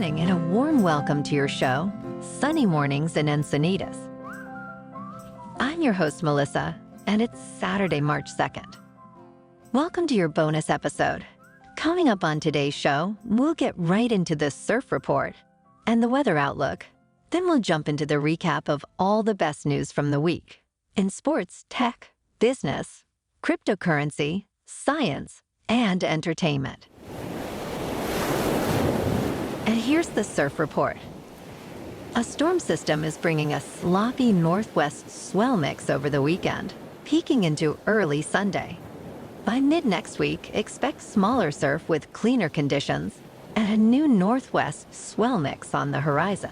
morning and a warm welcome to your show, Sunny Mornings in Encinitas. I'm your host, Melissa, and it's Saturday, March 2nd. Welcome to your bonus episode. Coming up on today's show, we'll get right into the surf report and the weather outlook. Then we'll jump into the recap of all the best news from the week in sports, tech, business, cryptocurrency, science, and entertainment. And here's the surf report. A storm system is bringing a sloppy northwest swell mix over the weekend, peaking into early Sunday. By mid-next week, expect smaller surf with cleaner conditions and a new northwest swell mix on the horizon.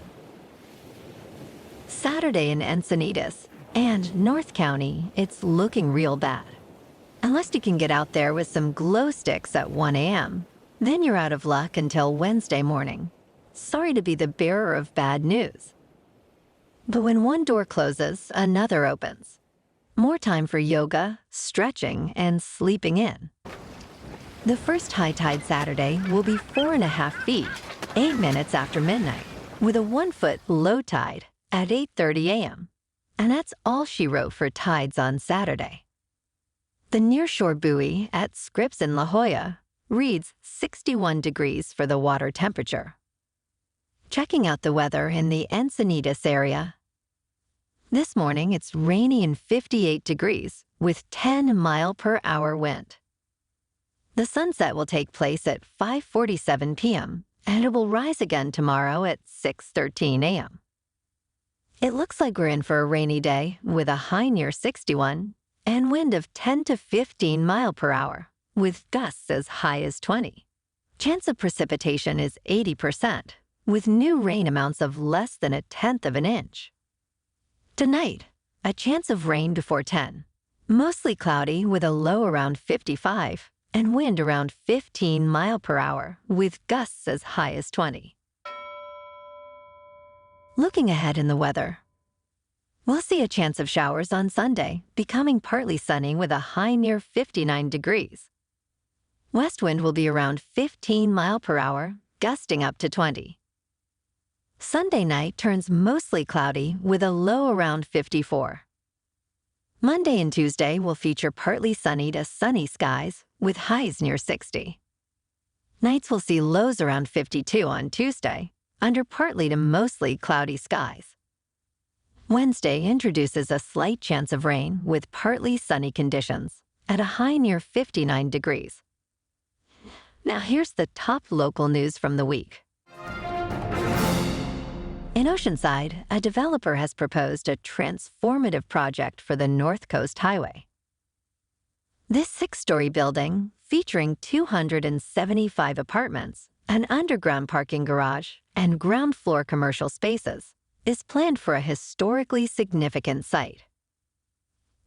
Saturday in Encinitas and North County, it's looking real bad. Unless you can get out there with some glow sticks at 1 a.m., then you're out of luck until Wednesday morning. Sorry to be the bearer of bad news. But when one door closes, another opens. More time for yoga, stretching, and sleeping in. The first high tide Saturday will be 4.5 feet, 8 minutes after midnight, with a 1-foot low tide at 8:30 a.m. And that's all she wrote for tides on Saturday. The nearshore buoy at Scripps in La Jolla reads 61 degrees for the water temperature. Checking out the weather in the Encinitas area. This morning, it's rainy and 58 degrees with 10-mile-per-hour wind. The sunset will take place at 5:47 p.m., and it will rise again tomorrow at 6:13 a.m. It looks like we're in for a rainy day with a high near 61 and wind of 10 to 15 mile per hour, with gusts as high as 20. Chance of precipitation is 80%, with new rain amounts of less than 1/10 of an inch. Tonight, a chance of rain before 10. Mostly cloudy with a low around 55 and wind around 15 mile per hour, with gusts as high as 20. Looking ahead in the weather, we'll see a chance of showers on Sunday, becoming partly sunny with a high near 59 degrees. West wind will be around 15 mile per hour, gusting up to 20. Sunday night turns mostly cloudy with a low around 54. Monday and Tuesday will feature partly sunny to sunny skies with highs near 60. Nights will see lows around 52 on Tuesday, under partly to mostly cloudy skies. Wednesday introduces a slight chance of rain with partly sunny conditions at a high near 59 degrees. Now here's the top local news from the week. In Oceanside, a developer has proposed a transformative project for the North Coast Highway. This 6-story building, featuring 275 apartments, an underground parking garage, and ground floor commercial spaces, is planned for a historically significant site.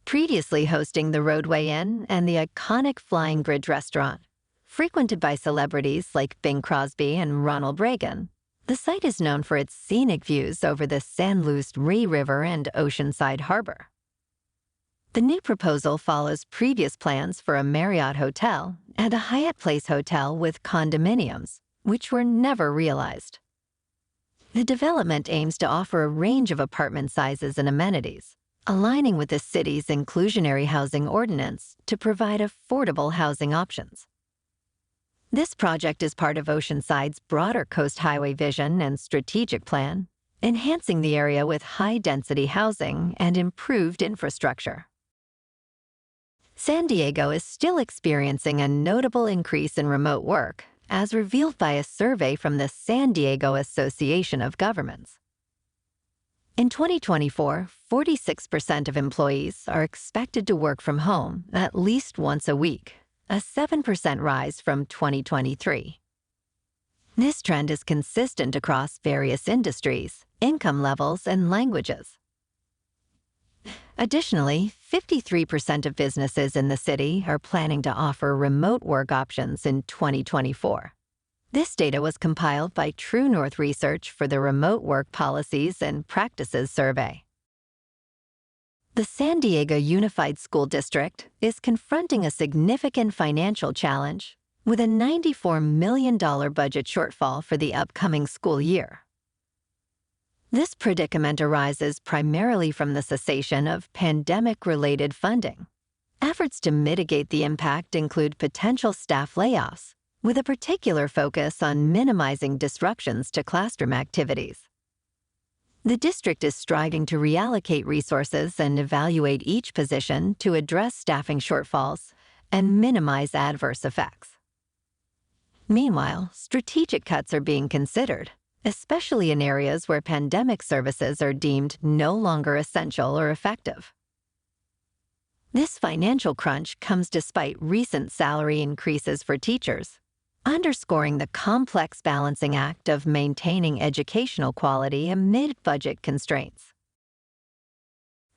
Previously hosting the Roadway Inn and the iconic Flying Bridge restaurant, frequented by celebrities like Bing Crosby and Ronald Reagan, the site is known for its scenic views over the San Luis River and Oceanside Harbor. The new proposal follows previous plans for a Marriott hotel and a Hyatt Place hotel with condominiums, which were never realized. The development aims to offer a range of apartment sizes and amenities, aligning with the city's inclusionary housing ordinance to provide affordable housing options. This project is part of Oceanside's broader Coast Highway vision and strategic plan, enhancing the area with high-density housing and improved infrastructure. San Diego is still experiencing a notable increase in remote work, as revealed by a survey from the San Diego Association of Governments. In 2024, 46% of employees are expected to work from home at least once a week, a 7% rise from 2023. This trend is consistent across various industries, income levels, and languages. Additionally, 53% of businesses in the city are planning to offer remote work options in 2024. This data was compiled by True North Research for the Remote Work Policies and Practices Survey. The San Diego Unified School District is confronting a significant financial challenge with a $94 million budget shortfall for the upcoming school year. This predicament arises primarily from the cessation of pandemic-related funding. Efforts to mitigate the impact include potential staff layoffs, with a particular focus on minimizing disruptions to classroom activities. The district is striving to reallocate resources and evaluate each position to address staffing shortfalls and minimize adverse effects. Meanwhile, strategic cuts are being considered, especially in areas where pandemic services are deemed no longer essential or effective. This financial crunch comes despite recent salary increases for teachers, underscoring the complex balancing act of maintaining educational quality amid budget constraints.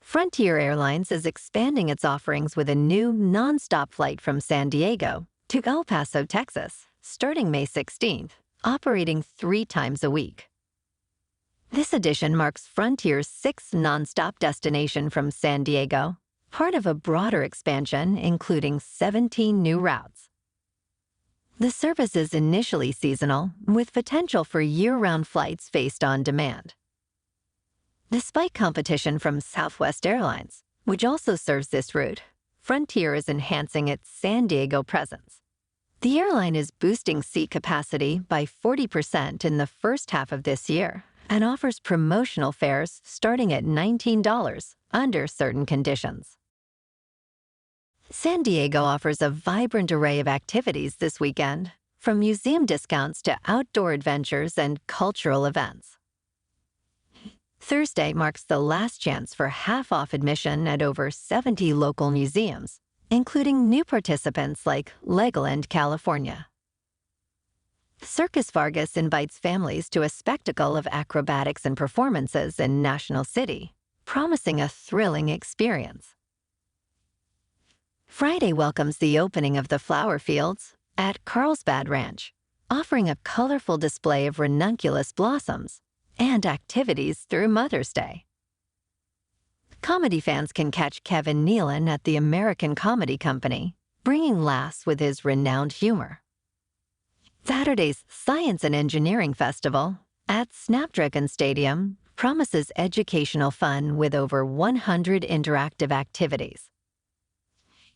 Frontier Airlines is expanding its offerings with a new nonstop flight from San Diego to El Paso, Texas, starting May 16th, operating 3 times a week. This addition marks Frontier's 6th nonstop destination from San Diego, part of a broader expansion including 17 new routes. The service is initially seasonal, with potential for year-round flights based on demand. Despite competition from Southwest Airlines, which also serves this route, Frontier is enhancing its San Diego presence. The airline is boosting seat capacity by 40% in the first half of this year and offers promotional fares starting at $19 under certain conditions. San Diego offers a vibrant array of activities this weekend, from museum discounts to outdoor adventures and cultural events. Thursday marks the last chance for half-off admission at over 70 local museums, including new participants like Legoland, California. Circus Vargas invites families to a spectacle of acrobatics and performances in National City, promising a thrilling experience. Friday welcomes the opening of the flower fields at Carlsbad Ranch, offering a colorful display of ranunculus blossoms and activities through Mother's Day. Comedy fans can catch Kevin Nealon at the American Comedy Company, bringing laughs with his renowned humor. Saturday's Science and Engineering Festival at Snapdragon Stadium promises educational fun with over 100 interactive activities.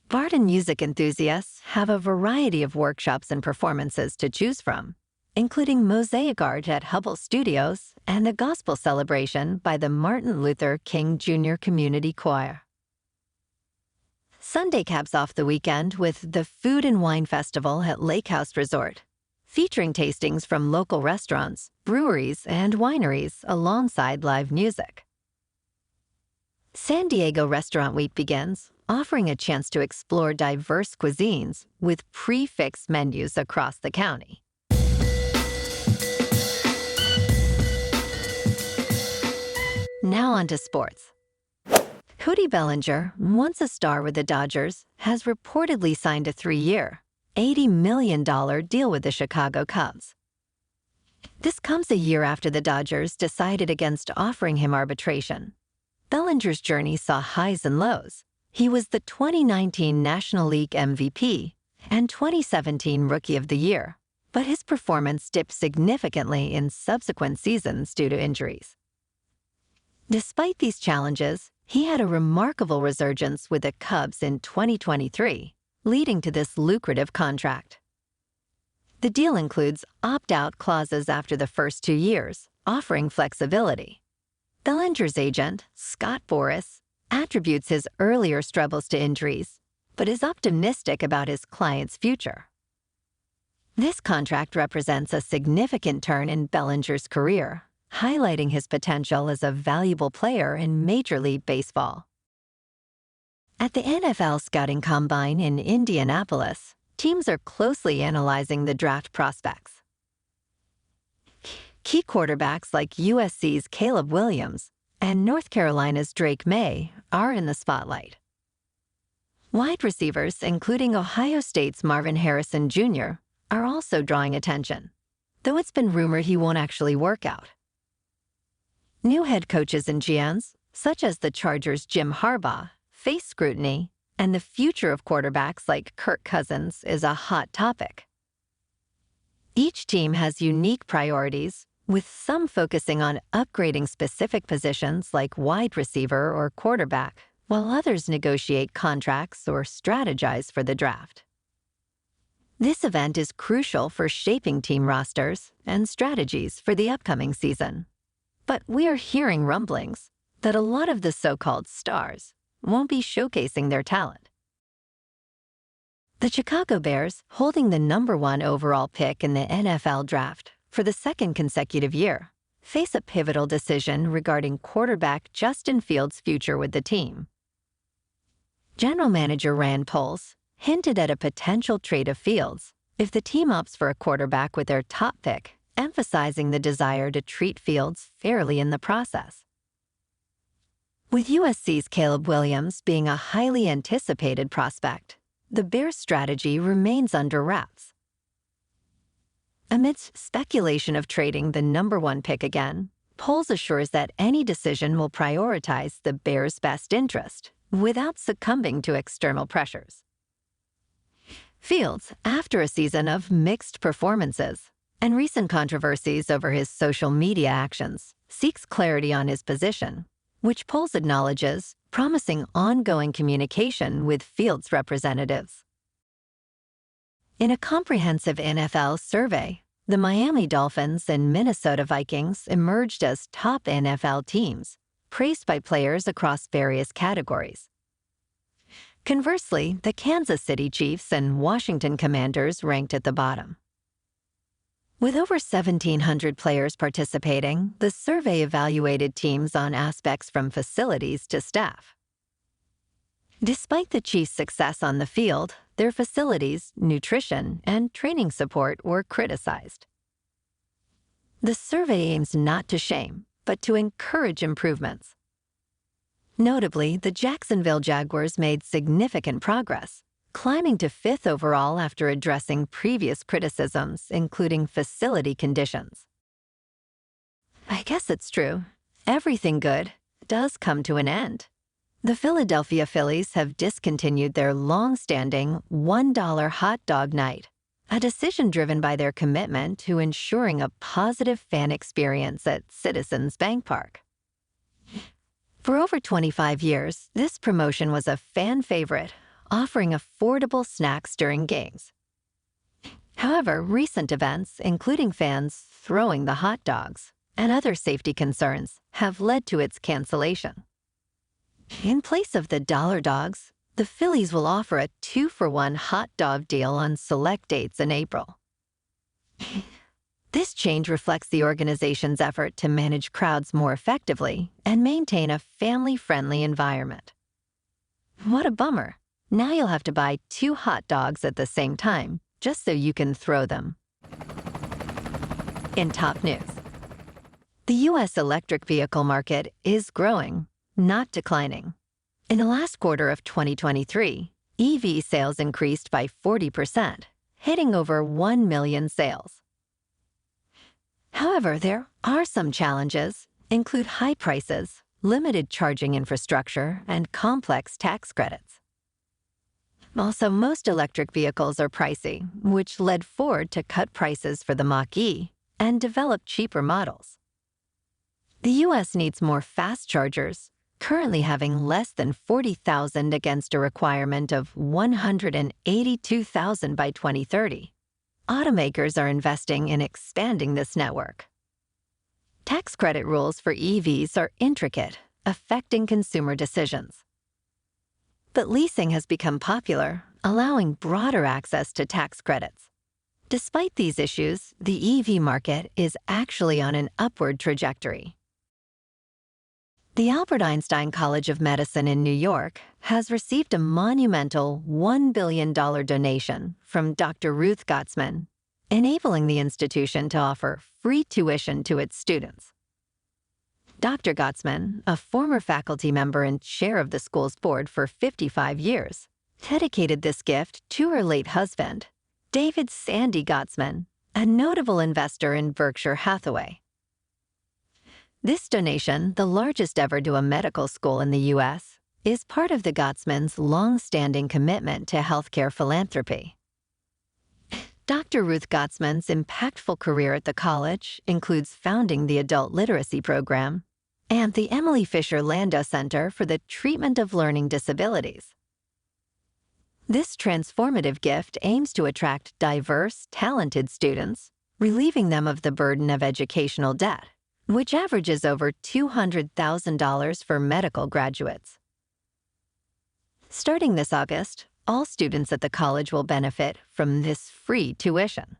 Bard and music enthusiasts have a variety of workshops and performances to choose from, including mosaic art at Hubble Studios and the Gospel Celebration by the Martin Luther King Jr. Community Choir. Sunday caps off the weekend with the Food and Wine Festival at Lake House Resort, featuring tastings from local restaurants, breweries, and wineries alongside live music. San Diego Restaurant Week begins, offering a chance to explore diverse cuisines with prefixed menus across the county. Now on to sports. Cody Bellinger, once a star with the Dodgers, has reportedly signed a 3-year, $80 million deal with the Chicago Cubs. This comes a year after the Dodgers decided against offering him arbitration. Bellinger's journey saw highs and lows. He was the 2019 National League MVP and 2017 Rookie of the Year, but his performance dipped significantly in subsequent seasons due to injuries. Despite these challenges, he had a remarkable resurgence with the Cubs in 2023, leading to this lucrative contract. The deal includes opt-out clauses after the first 2 years, offering flexibility. Bellinger's agent, Scott Boras, attributes his earlier struggles to injuries, but is optimistic about his client's future. This contract represents a significant turn in Bellinger's career, highlighting his potential as a valuable player in Major League Baseball. At the NFL Scouting Combine in Indianapolis, teams are closely analyzing the draft prospects. Key quarterbacks like USC's Caleb Williams and North Carolina's Drake May are in the spotlight. Wide receivers, including Ohio State's Marvin Harrison Jr., are also drawing attention, though it's been rumored he won't actually work out. New head coaches and GMs, such as the Chargers' Jim Harbaugh, face scrutiny, and the future of quarterbacks like Kirk Cousins is a hot topic. team has unique priorities, with some focusing on upgrading specific positions like wide receiver or quarterback, while others negotiate contracts or strategize for the draft. This event is crucial for shaping team rosters and strategies for the upcoming season. But we are hearing rumblings that a lot of the so-called stars won't be showcasing their talent. The Chicago Bears, holding the #1 overall pick in the NFL draft for the second consecutive year, face a pivotal decision regarding quarterback Justin Fields' future with the team. General Manager Rand Poles hinted at a potential trade of Fields if the team opts for a quarterback with their top pick, emphasizing the desire to treat Fields fairly in the process. With USC's Caleb Williams being a highly anticipated prospect, the Bears' strategy remains under wraps. Amidst speculation of trading the #1 pick again, Poles assures that any decision will prioritize the Bears' best interest without succumbing to external pressures. Fields, after a season of mixed performances and recent controversies over his social media actions, seeks clarity on his position, which Poles acknowledges promising ongoing communication with Fields' representatives. In a comprehensive NFL survey, the Miami Dolphins and Minnesota Vikings emerged as top NFL teams, praised by players across various categories. Conversely, the Kansas City Chiefs and Washington Commanders ranked at the bottom. With over 1,700 players participating, the survey evaluated teams on aspects from facilities to staff. Despite the Chiefs' success on the field, their facilities, nutrition, and training support were criticized. The survey aims not to shame, but to encourage improvements. Notably, the Jacksonville Jaguars made significant progress, climbing to 5th overall after addressing previous criticisms, including facility conditions. I guess it's true. Everything good does come to an end. The Philadelphia Phillies have discontinued their long-standing $1 hot dog night, a decision driven by their commitment to ensuring a positive fan experience at Citizens Bank Park. For over 25 years, this promotion was a fan favorite, offering affordable snacks during games. However, recent events, including fans throwing the hot dogs and other safety concerns, have led to its cancellation. In place of the dollar dogs, the Phillies will offer a 2-for-1 hot dog deal on select dates in April. This change reflects the organization's effort to manage crowds more effectively and maintain a family-friendly environment. What a bummer. Now you'll have to buy 2 hot dogs at the same time, just so you can throw them. In top news, the U.S. electric vehicle market is growing, not declining. In the last quarter of 2023, EV sales increased by 40%, hitting over 1 million sales. However, there are some challenges, include high prices, limited charging infrastructure, and complex tax credits. Also, most electric vehicles are pricey, which led Ford to cut prices for the Mach-E and develop cheaper models. The U.S. needs more fast chargers, currently having less than 40,000 against a requirement of 182,000 by 2030. Automakers are investing in expanding this network. Tax credit rules for EVs are intricate, affecting consumer decisions. But leasing has become popular, allowing broader access to tax credits. Despite these issues, the EV market is actually on an upward trajectory. The Albert Einstein College of Medicine in New York has received a monumental $1 billion donation from Dr. Ruth Gottsman, enabling the institution to offer free tuition to its students. Dr. Gottsman, a former faculty member and chair of the school's board for 55 years, dedicated this gift to her late husband, David Sandy Gottsman, a notable investor in Berkshire Hathaway. This donation, the largest ever to a medical school in the U.S., is part of the Gottsmans' long-standing commitment to healthcare philanthropy. Dr. Ruth Gottsman's impactful career at the college includes founding the Adult Literacy Program and the Emily Fisher Landau Center for the Treatment of Learning Disabilities. This transformative gift aims to attract diverse, talented students, relieving them of the burden of educational debt, which averages over $200,000 for medical graduates. Starting this August, all students at the college will benefit from this free tuition.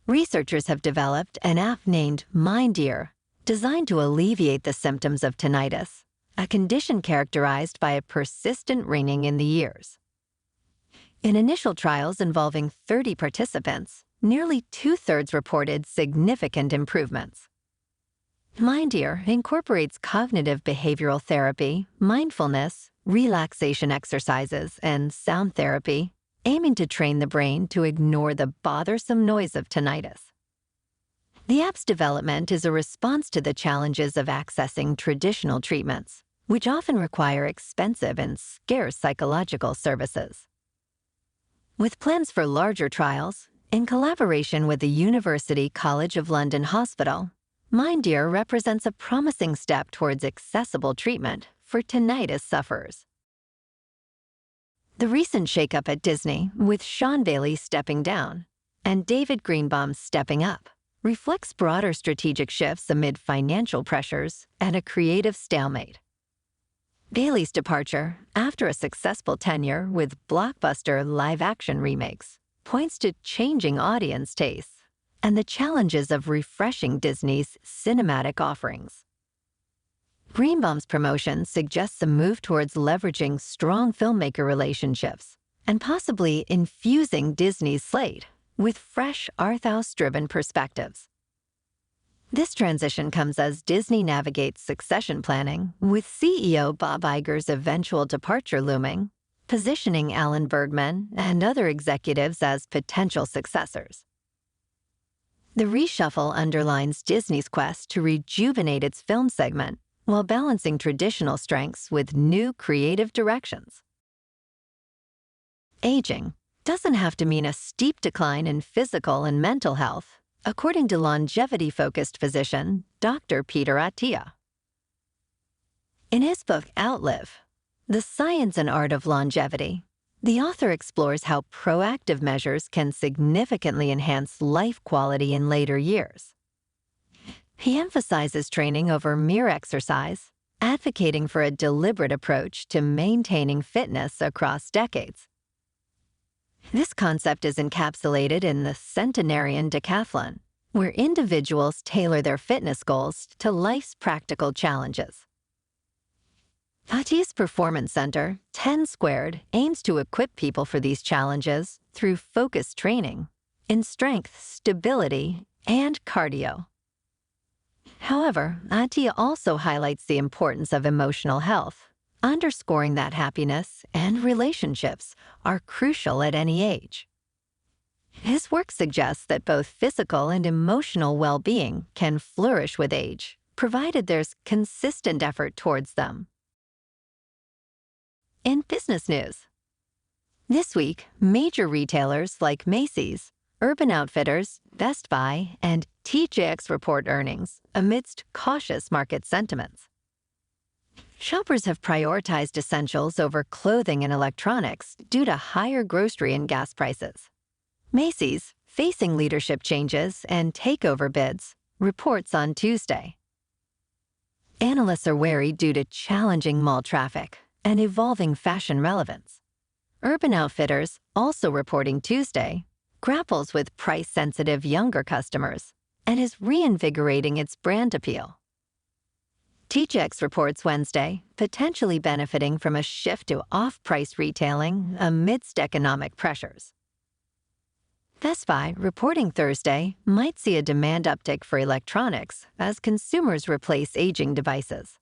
Researchers have developed an app named MindEar, designed to alleviate the symptoms of tinnitus, a condition characterized by a persistent ringing in the ears. In initial trials involving 30 participants, nearly 2/3 reported significant improvements. MindEar incorporates cognitive behavioral therapy, mindfulness, relaxation exercises, and sound therapy, aiming to train the brain to ignore the bothersome noise of tinnitus. The app's development is a response to the challenges of accessing traditional treatments, which often require expensive and scarce psychological services. With plans for larger trials, in collaboration with the University College of London Hospital, MindEar represents a promising step towards accessible treatment for tinnitus sufferers. The recent shakeup at Disney, with Sean Bailey stepping down and David Greenbaum stepping up, reflects broader strategic shifts amid financial pressures and a creative stalemate. Bailey's departure, after a successful tenure with blockbuster live-action remakes, points to changing audience tastes and the challenges of refreshing Disney's cinematic offerings. Greenbaum's promotion suggests a move towards leveraging strong filmmaker relationships and possibly infusing Disney's slate with fresh, arthouse-driven perspectives. This transition comes as Disney navigates succession planning, with CEO Bob Iger's eventual departure looming, positioning Alan Bergman and other executives as potential successors. The reshuffle underlines Disney's quest to rejuvenate its film segment while balancing traditional strengths with new creative directions. Aging doesn't have to mean a steep decline in physical and mental health, according to longevity-focused physician Dr. Peter Attia. In his book Outlive, The Science and Art of Longevity, the author explores how proactive measures can significantly enhance life quality in later years. He emphasizes training over mere exercise, advocating for a deliberate approach to maintaining fitness across decades. This concept is encapsulated in the Centenarian Decathlon, where individuals tailor their fitness goals to life's practical challenges. Attia's Performance Center, 10 Squared, aims to equip people for these challenges through focused training in strength, stability, and cardio. However, Attia also highlights the importance of emotional health, underscoring that happiness and relationships are crucial at any age. His work suggests that both physical and emotional well-being can flourish with age, provided there's consistent effort towards them. In business news, this week, major retailers like Macy's, Urban Outfitters, Best Buy, and TJX report earnings amidst cautious market sentiments. Shoppers have prioritized essentials over clothing and electronics due to higher grocery and gas prices. Macy's, facing leadership changes and takeover bids, reports on Tuesday. Analysts are wary due to challenging mall traffic and evolving fashion relevance. Urban Outfitters, also reporting Tuesday, grapples with price-sensitive younger customers and is reinvigorating its brand appeal. TJX reports Wednesday, potentially benefiting from a shift to off-price retailing amidst economic pressures. Best Buy, reporting Thursday, might see a demand uptick for electronics as consumers replace aging devices.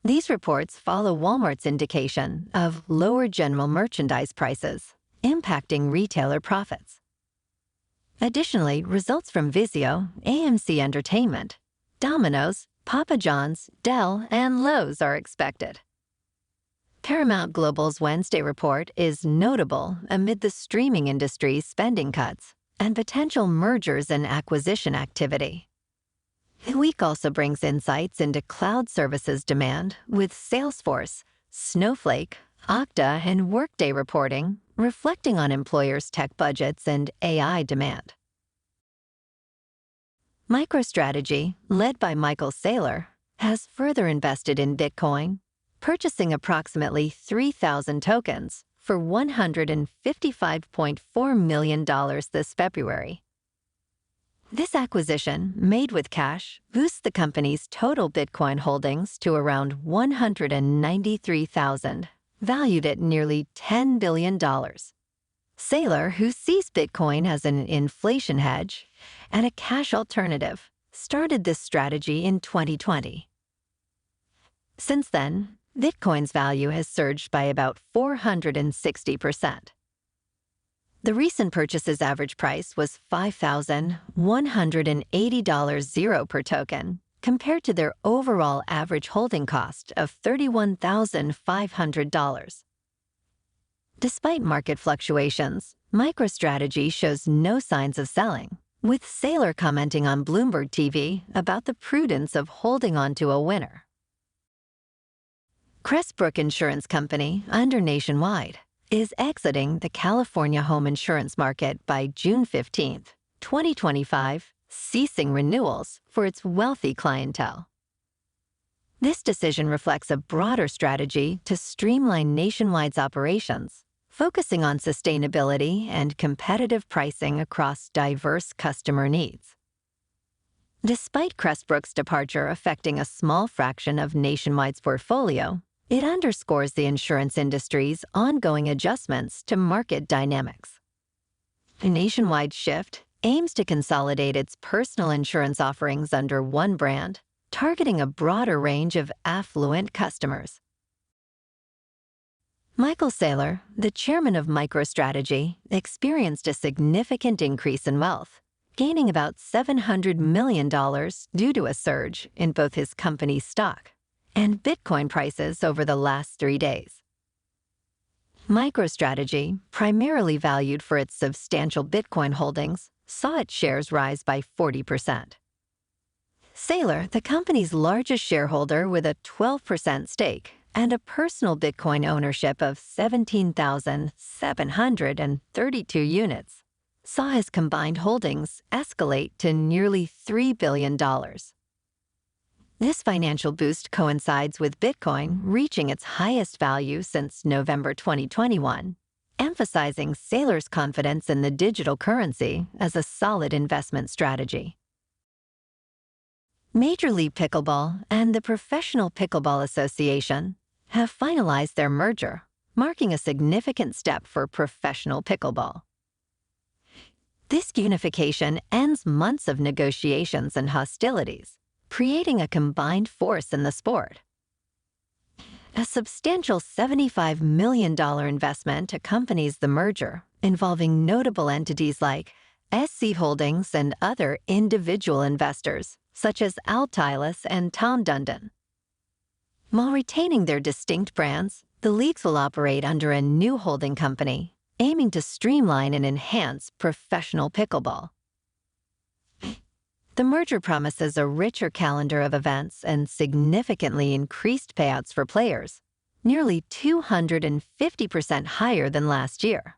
These reports follow Walmart's indication of lower general merchandise prices, impacting retailer profits. Additionally, results from Vizio, AMC Entertainment, Domino's, Papa John's, Dell, and Lowe's are expected. Paramount Global's Wednesday report is notable amid the streaming industry's spending cuts and potential mergers and acquisition activity. The week also brings insights into cloud services demand with Salesforce, Snowflake, Okta, and Workday reporting, reflecting on employers' tech budgets and AI demand. MicroStrategy, led by Michael Saylor, has further invested in Bitcoin, purchasing approximately 3,000 tokens for $155.4 million this February. This acquisition, made with cash, boosts the company's total Bitcoin holdings to around 193,000, valued at nearly $10 billion. Saylor, who sees Bitcoin as an inflation hedge and a cash alternative, started this strategy in 2020. Since then, Bitcoin's value has surged by about 460%. The recent purchase's average price was $5,180 per token, compared to their overall average holding cost of $31,500. Despite market fluctuations, MicroStrategy shows no signs of selling, with Saylor commenting on Bloomberg TV about the prudence of holding on to a winner. Crestbrook Insurance Company, under Nationwide, is exiting the California home insurance market by June 15, 2025, ceasing renewals for its wealthy clientele. This decision reflects a broader strategy to streamline Nationwide's operations, focusing on sustainability and competitive pricing across diverse customer needs. Despite Crestbrook's departure affecting a small fraction of Nationwide's portfolio, it underscores the insurance industry's ongoing adjustments to market dynamics. Nationwide's shift aims to consolidate its personal insurance offerings under one brand, targeting a broader range of affluent customers. Michael Saylor, the chairman of MicroStrategy, experienced a significant increase in wealth, gaining about $700 million due to a surge in both his company's stock and Bitcoin prices over the last 3 days. MicroStrategy, primarily valued for its substantial Bitcoin holdings, saw its shares rise by 40%. Saylor, the company's largest shareholder with a 12% stake and a personal Bitcoin ownership of 17,732 units, saw his combined holdings escalate to nearly $3 billion. This financial boost coincides with Bitcoin reaching its highest value since November 2021, emphasizing Saylor's confidence in the digital currency as a solid investment strategy. Major League Pickleball and the Professional Pickleball Association have finalized their merger, marking a significant step for professional pickleball. This unification ends months of negotiations and hostilities, creating a combined force in the sport. A substantial $75 million investment accompanies the merger, involving notable entities like SC Holdings and other individual investors, such as Altilis and Tom Dundon. While retaining their distinct brands, the leagues will operate under a new holding company, aiming to streamline and enhance professional pickleball. The merger promises a richer calendar of events and significantly increased payouts for players, nearly 250% higher than last year.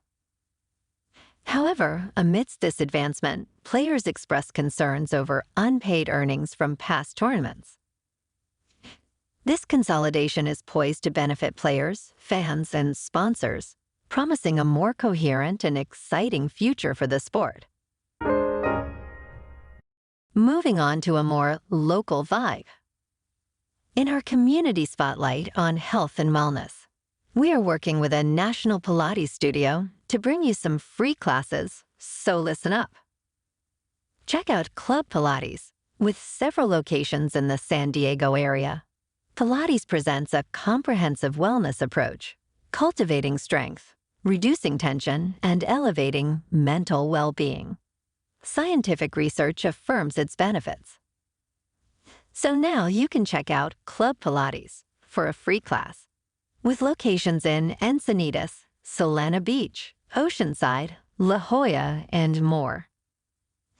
However, amidst this advancement, players express concerns over unpaid earnings from past tournaments. This consolidation is poised to benefit players, fans, and sponsors, promising a more coherent and exciting future for the sport. Moving on to a more local vibe. In our community spotlight on health and wellness, we are working with a national Pilates studio to bring you some free classes, so listen up. Check out Club Pilates, with several locations in the San Diego area. Pilates presents a comprehensive wellness approach, cultivating strength, reducing tension, and elevating mental well-being. Scientific research affirms its benefits. So now you can check out Club Pilates for a free class. with locations in Encinitas, Solana Beach, Oceanside, La Jolla, and more.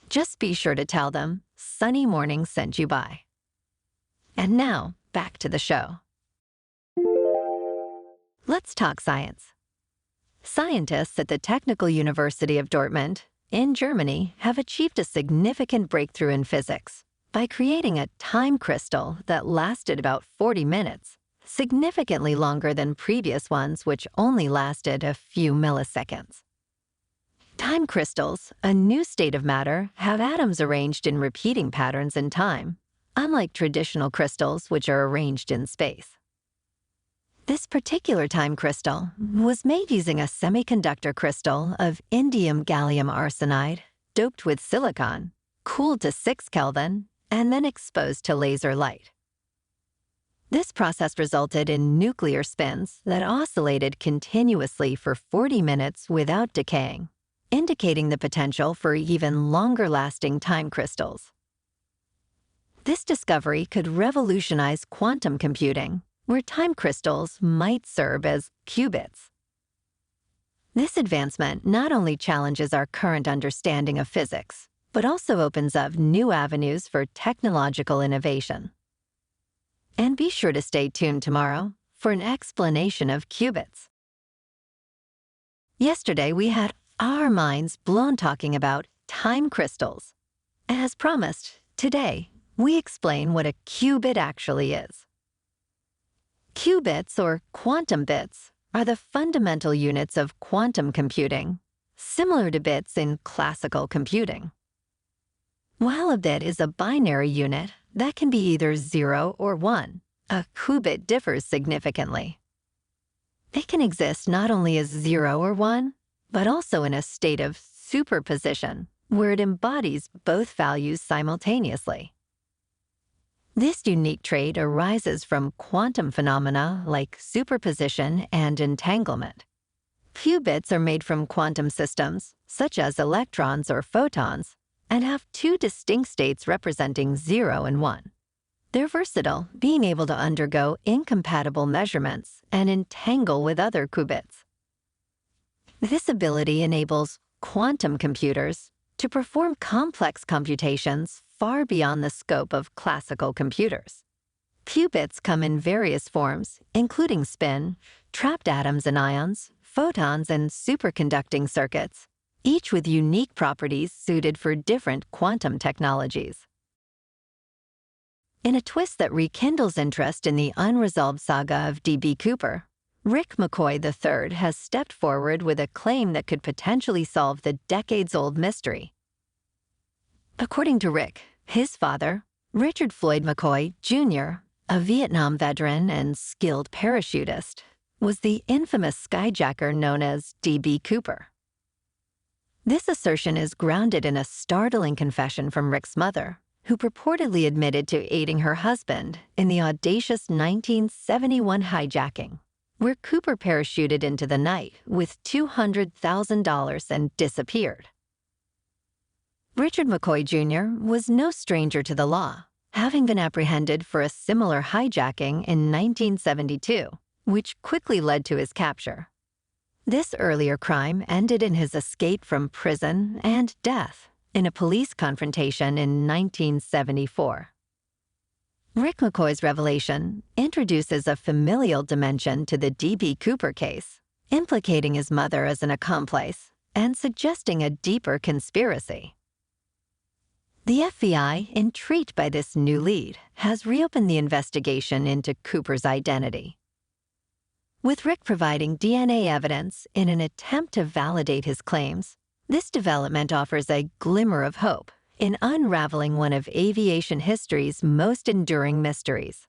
Just be sure to tell them Sunny Morning sent you by. And now, back to the show. Let's talk science. Scientists at the Technical University of Dortmund in Germany have achieved a significant breakthrough in physics by creating a time crystal that lasted about 40 minutes, significantly longer than previous ones which only lasted a few milliseconds. Time crystals, a new state of matter, have atoms arranged in repeating patterns in time, unlike traditional crystals which are arranged in space. This particular time crystal was made using a semiconductor crystal of indium gallium arsenide doped with silicon, cooled to 6 Kelvin, and then exposed to laser light. This process resulted in nuclear spins that oscillated continuously for 40 minutes without decaying, indicating the potential for even longer-lasting time crystals. This discovery could revolutionize quantum computing, where time crystals might serve as qubits. This advancement not only challenges our current understanding of physics, but also opens up new avenues for technological innovation. And be sure to stay tuned tomorrow for an explanation of qubits. Yesterday, we had our minds blown talking about time crystals. As promised, today, we explain what a qubit actually is. Qubits, or quantum bits, are the fundamental units of quantum computing, similar to bits in classical computing. While a bit is a binary unit that can be either 0 or 1, a qubit differs significantly. It can exist not only as 0 or 1, but also in a state of superposition, where it embodies both values simultaneously. This unique trait arises from quantum phenomena like superposition and entanglement. Qubits are made from quantum systems, such as electrons or photons, and have two distinct states representing 0 and 1. They're versatile, being able to undergo incompatible measurements and entangle with other qubits. This ability enables quantum computers to perform complex computations far beyond the scope of classical computers. Qubits come in various forms, including spin, trapped atoms and ions, photons, and superconducting circuits, each with unique properties suited for different quantum technologies. In a twist that rekindles interest in the unresolved saga of D.B. Cooper, Rick McCoy III has stepped forward with a claim that could potentially solve the decades-old mystery. According to Rick, his father, Richard Floyd McCoy, Jr., a Vietnam veteran and skilled parachutist, was the infamous skyjacker known as D.B. Cooper. This assertion is grounded in a startling confession from Rick's mother, who purportedly admitted to aiding her husband in the audacious 1971 hijacking, where Cooper parachuted into the night with $200,000 and disappeared. Richard McCoy Jr. was no stranger to the law, having been apprehended for a similar hijacking in 1972, which quickly led to his capture. This earlier crime ended in his escape from prison and death in a police confrontation in 1974. Rick McCoy's revelation introduces a familial dimension to the D.B. Cooper case, implicating his mother as an accomplice and suggesting a deeper conspiracy. The FBI, intrigued by this new lead, has reopened the investigation into Cooper's identity. With Rick providing DNA evidence in an attempt to validate his claims, this development offers a glimmer of hope in unraveling one of aviation history's most enduring mysteries.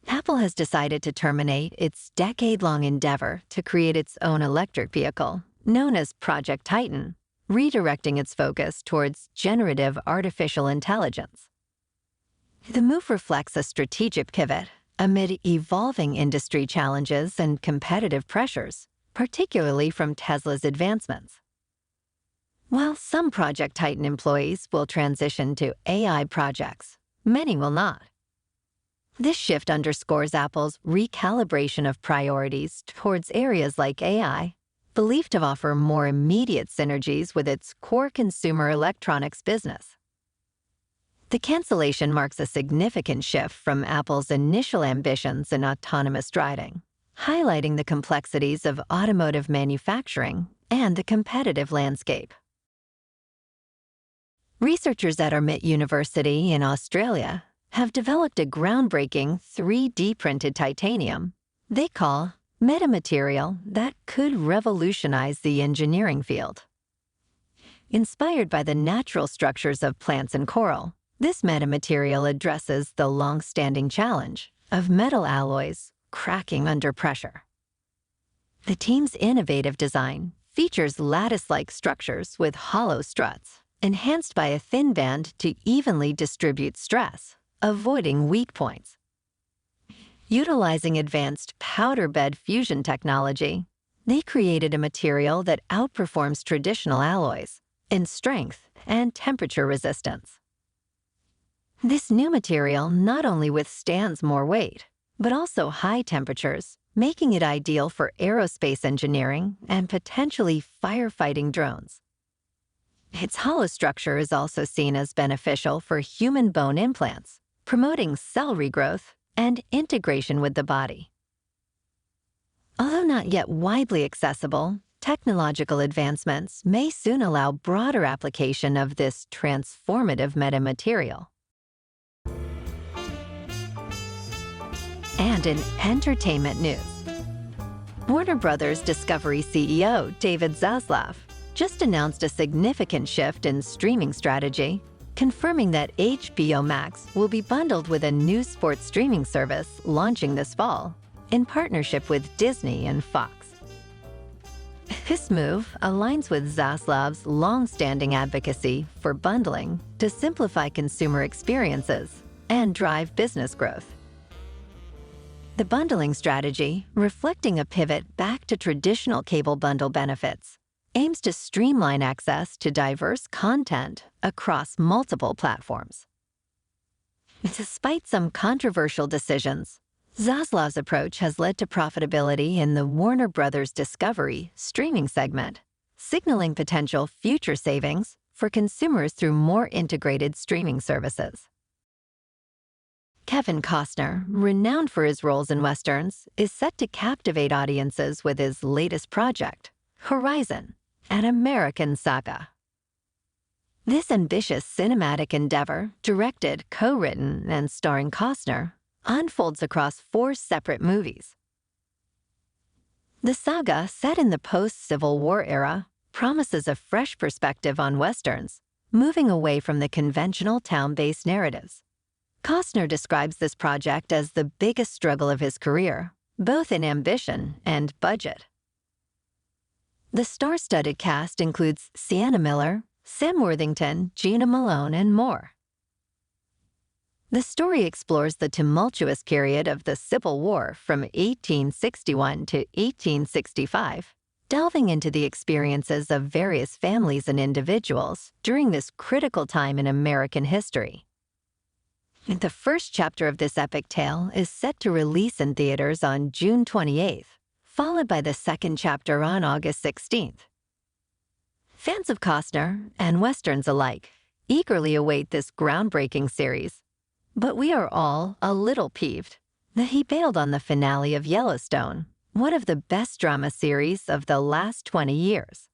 Apple has decided to terminate its decade-long endeavor to create its own electric vehicle, known as Project Titan, redirecting its focus towards generative artificial intelligence. The move reflects a strategic pivot amid evolving industry challenges and competitive pressures, particularly from Tesla's advancements. While some Project Titan employees will transition to AI projects, many will not. This shift underscores Apple's recalibration of priorities towards areas like AI, believed to offer more immediate synergies with its core consumer electronics business. The cancellation marks a significant shift from Apple's initial ambitions in autonomous driving, highlighting the complexities of automotive manufacturing and the competitive landscape. Researchers at MIT University in Australia have developed a groundbreaking 3D printed titanium they call metamaterial that could revolutionize the engineering field. Inspired by the natural structures of plants and coral, this metamaterial addresses the long-standing challenge of metal alloys cracking under pressure. The team's innovative design features lattice-like structures with hollow struts, enhanced by a thin band to evenly distribute stress, avoiding weak points. Utilizing advanced powder bed fusion technology, they created a material that outperforms traditional alloys in strength and temperature resistance. This new material not only withstands more weight, but also high temperatures, making it ideal for aerospace engineering and potentially firefighting drones. Its hollow structure is also seen as beneficial for human bone implants, promoting cell regrowth and integration with the body. Although not yet widely accessible, technological advancements may soon allow broader application of this transformative metamaterial. And in entertainment news, Warner Bros. Discovery CEO David Zaslav just announced a significant shift in streaming strategy, confirming that HBO Max will be bundled with a new sports streaming service launching this fall, in partnership with Disney and Fox. This move aligns with Zaslav's long-standing advocacy for bundling to simplify consumer experiences and drive business growth. The bundling strategy, reflecting a pivot back to traditional cable bundle benefits, aims to streamline access to diverse content across multiple platforms. Despite some controversial decisions, Zaslav's approach has led to profitability in the Warner Bros. Discovery streaming segment, signaling potential future savings for consumers through more integrated streaming services. Kevin Costner, renowned for his roles in Westerns, is set to captivate audiences with his latest project, Horizon, an American saga. This ambitious cinematic endeavor, directed, co-written, and starring Costner, unfolds across 4 separate movies. The saga, set in the post-Civil War era, promises a fresh perspective on Westerns, moving away from the conventional town-based narratives. Costner describes this project as the biggest struggle of his career, both in ambition and budget. The star-studded cast includes Sienna Miller, Sam Worthington, Gina Malone, and more. The story explores the tumultuous period of the Civil War from 1861 to 1865, delving into the experiences of various families and individuals during this critical time in American history. The first chapter of this epic tale is set to release in theaters on June 28th, followed by the second chapter on August 16th. Fans of Costner and Westerns alike eagerly await this groundbreaking series, but we are all a little peeved that he bailed on the finale of Yellowstone, one of the best drama series of the last 20 years.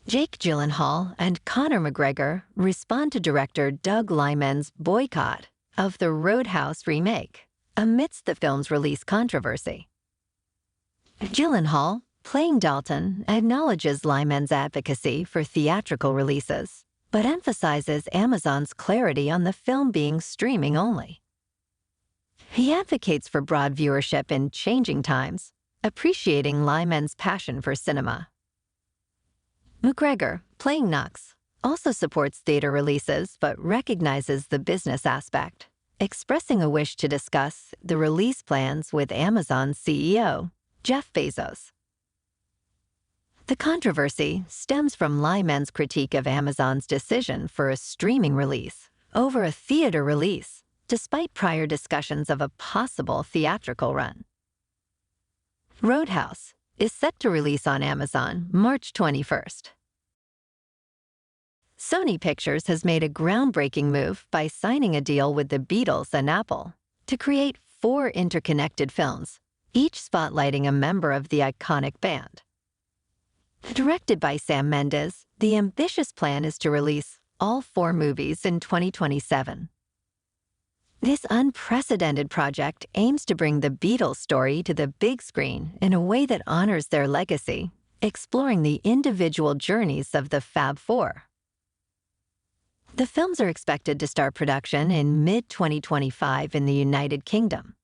Jake Gyllenhaal and Conor McGregor respond to director Doug Liman's boycott of the Roadhouse remake amidst the film's release controversy. Gyllenhaal, playing Dalton, acknowledges Liman's advocacy for theatrical releases, but emphasizes Amazon's clarity on the film being streaming only. He advocates for broad viewership in changing times, appreciating Liman's passion for cinema. McGregor, playing Knox, also supports theater releases but recognizes the business aspect, expressing a wish to discuss the release plans with Amazon's CEO, Jeff Bezos. The controversy stems from Liman's critique of Amazon's decision for a streaming release over a theater release, despite prior discussions of a possible theatrical run. Roadhouse is set to release on Amazon March 21st. Sony Pictures has made a groundbreaking move by signing a deal with the Beatles and Apple to create 4 interconnected films, each spotlighting a member of the iconic band. Directed by Sam Mendes, the ambitious plan is to release all 4 movies in 2027. This unprecedented project aims to bring the Beatles story to the big screen in a way that honors their legacy, exploring the individual journeys of the Fab Four. The films are expected to start production in mid-2025 in the United Kingdom.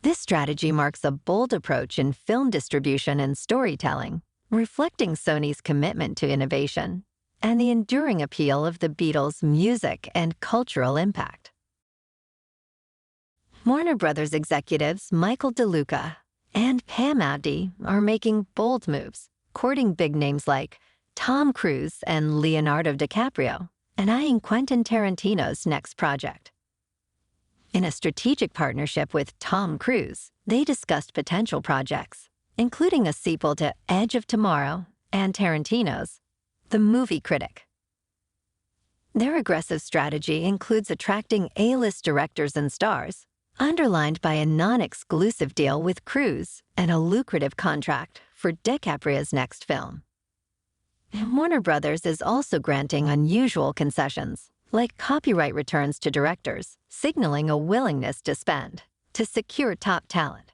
This strategy marks a bold approach in film distribution and storytelling, reflecting Sony's commitment to innovation and the enduring appeal of the Beatles' music and cultural impact. Warner Brothers executives Michael DeLuca and Pam Abdy are making bold moves, courting big names like Tom Cruise and Leonardo DiCaprio, and eyeing Quentin Tarantino's next project. In a strategic partnership with Tom Cruise, they discussed potential projects, including a sequel to Edge of Tomorrow and Tarantino's The Movie Critic. Their aggressive strategy includes attracting A-list directors and stars, underlined by a non-exclusive deal with Cruise and a lucrative contract for DiCaprio's next film. Warner Brothers is also granting unusual concessions, like copyright returns to directors, signaling a willingness to spend to secure top talent.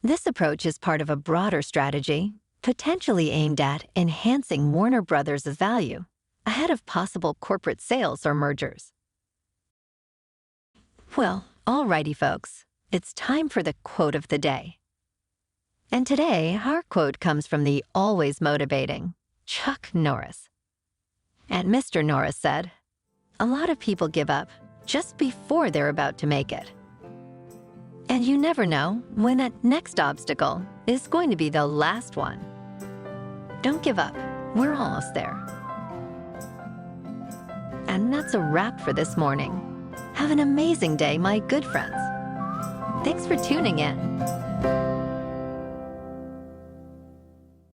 This approach is part of a broader strategy, potentially aimed at enhancing Warner Brothers' value ahead of possible corporate sales or mergers. Well, alrighty folks, it's time for the quote of the day. And today, our quote comes from the always motivating Chuck Norris. And Mr. Norris said, "A lot of people give up just before they're about to make it." And you never know when that next obstacle is going to be the last one. Don't give up. We're almost there. And that's a wrap for this morning. Have an amazing day, my good friends. Thanks for tuning in.